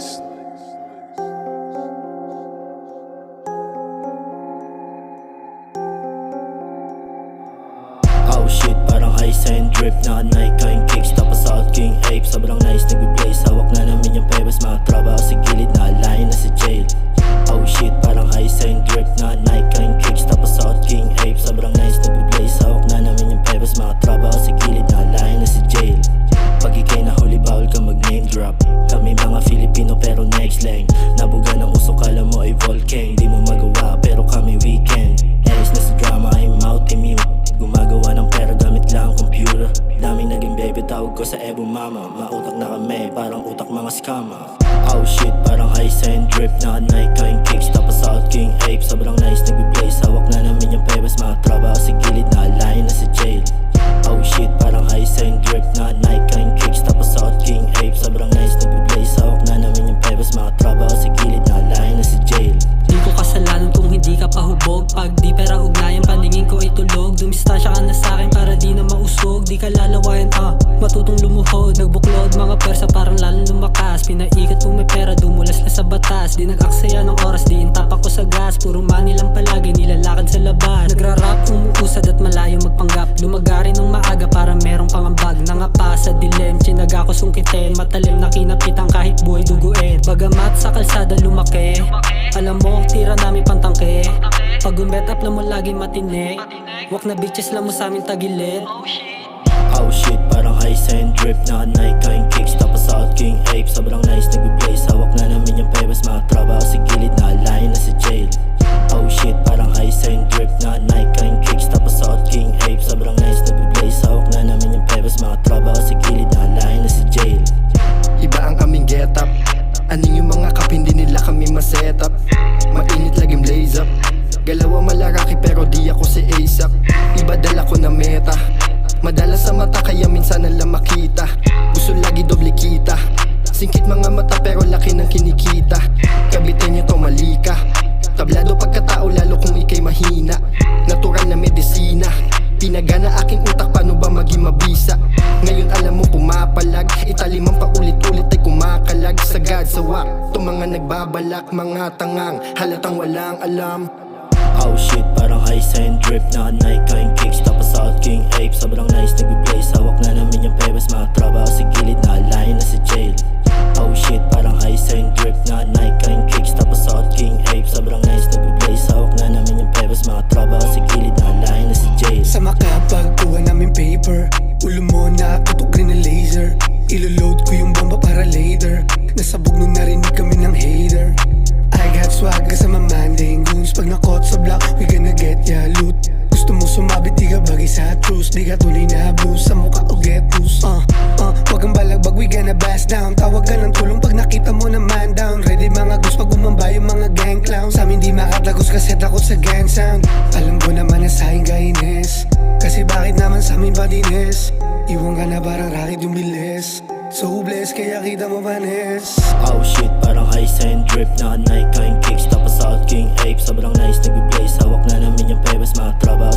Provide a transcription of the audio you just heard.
Oh shit, parang ice and drip. Naka-Nike yung kicks, tapos sa King Ape. Sobrang nice, nagbe-blaze. Hawak na namin yung pebbles. Mga trabaho sa gilid, nakalain na sa jail. Oh shit, parang ice and drip. Naka-Nike yung kicks, tapos sa King Ape. Sobrang nice, nagbe-blaze. Hawak na namin yung pebbles. Mga trabaho sa gilid, nakalain na sa jail. Pag ikay nahuli, bawal ka mag-name drop. Kami mga Filipino pero next lang. Nabuga ng usok, kala mo ay volcano. Di mo magawa pero kami weekend. Ace na sa drama, I'm out immune. Gumagawa ng pera gamit lang computer. Daming naging baby, tawag ko sa Ebu Mama. Mautak na kami, parang utak mga scammer. Oh shit, parang ice and drip. Naka-Nike yung kicks, tapos sa King Ape. Sobrang nice, nagbe-blaze. Hawak na namin yung pebbles. Mga trabaho sa gilid, nakalain na sa jail. Oh shit, parang ice and drip. Naka-Nike yung kicks, tapos sa King Ape. Sobrang nice, nagbe-blaze. Hawak na namin yung pebbles. Mga trabaho sa gilid, nakalain na sa jail. Di ko kasalanan kung hindi ka pahubog. Pag di pera ugnayan, paningin ko ay tulog. Dumistansya ka na sa'kin para di na mausog. Di ka lalawayan, matutong lumuhod. Nagbuklod mga persa parang lalong lumakas. Pinaikat kung may pera, dumulas na sa batas. Di nag-aksaya ng oras, di intap ako sa gas. Puro money lang palagi, nilalakad sa labas. Nagra-rap, umuusad at malayo magpanggap. Lumagari ng maaga para merong pangambag. Nangapa sa dilim, chinaga ko sungkitin. Matalim na kinapitan kahit buhay duguin. Bagamat sa kalsada lumaki, alam mo, tira namin pantangke. Pag umet up lang mo laging matinik. Walk na bitches lang mo sa amin tagilid. Oh shit, parang ice and drip. Naka-Nike yung kicks, tapos sa King Ape. Sobrang nice, nagbe-blaze. Hawak na namin yung pebbles. Mga trabaho sa gilid, nakalain na sa jail. Oh shit, parang ice and drip. Naka-Nike yung kicks, tapos sa King Ape. Sobrang nice, nagbe-blaze. Hawak na namin yung pebbles. Mga trabaho sa gilid, nakalain na sa jail. Iba ang aming get up. Aning yung mga kap, hindi nila kami maset-up. Mainit laging blaze up. Galawa malaraki pero di ako si ASAP. Iba dala ko na meta. Madalas sa mata kaya minsan na lang makita. Gusto lagi doble kita. Singkit mga mata pero laki ng kinikita. Kabitin niyo to malika. Tablado pagkatao lalo kung ikay mahina. Natural na medisina. Pinagana aking utak, paano ba maging mabisa? Ngayon alam mo pumapalag. Italiman pa ulit-ulit ay kumakalag. Sagad sa wak, to mga nagbabalak. Mga tangang, halatang walang alam. Oh shit, parang ice and drip. Naka-Nike yung kicks, tapos sa King Ape. Sobrang nice, nagbe-blaze. Hawak na namin yung pebbles. Mga trabaho sa gilid, nakalain na sa jail. Oh shit, parang ice and drip. Naka-Nike yung kicks, tapos sa King Ape. Sobrang nice, nagbe-blaze. Hawak na namin yung pebbles. Mga trabaho sa gilid, nakalain na sa jail. Sa makapagkuha namin paper, ulo mo na tutok rin na laser. Iloload ko yung bomba para later. Nasabog nung narinig kami ng hater. I got swag kasama manding goons. Pag nakot sa block, we gonna get ya loot. Gusto mo sumabit, di ka bagay sa truce. Di ka tuloy na blues, sa mukha o get loose. Wag kang balagbag, we gonna blast down. Tawag ka ng tulong pag nakita mo na man down. Ready mga goose pag umamba yung mga gang clowns. Sa amin di makatagos kasi takot sa gang sound. Alam ko naman na sa'king kainis, kasi bakit naman sa amin badines? Iwan ka na parang rocket yung bilis. So blessed kaya kita mo panis. Oh shit, parang ice and drip. Naka-Nike yung kicks, tapos sa King Ape. Sobrang nice, nagbe-blaze. Hawak na namin yung pebbles. Mga trabaho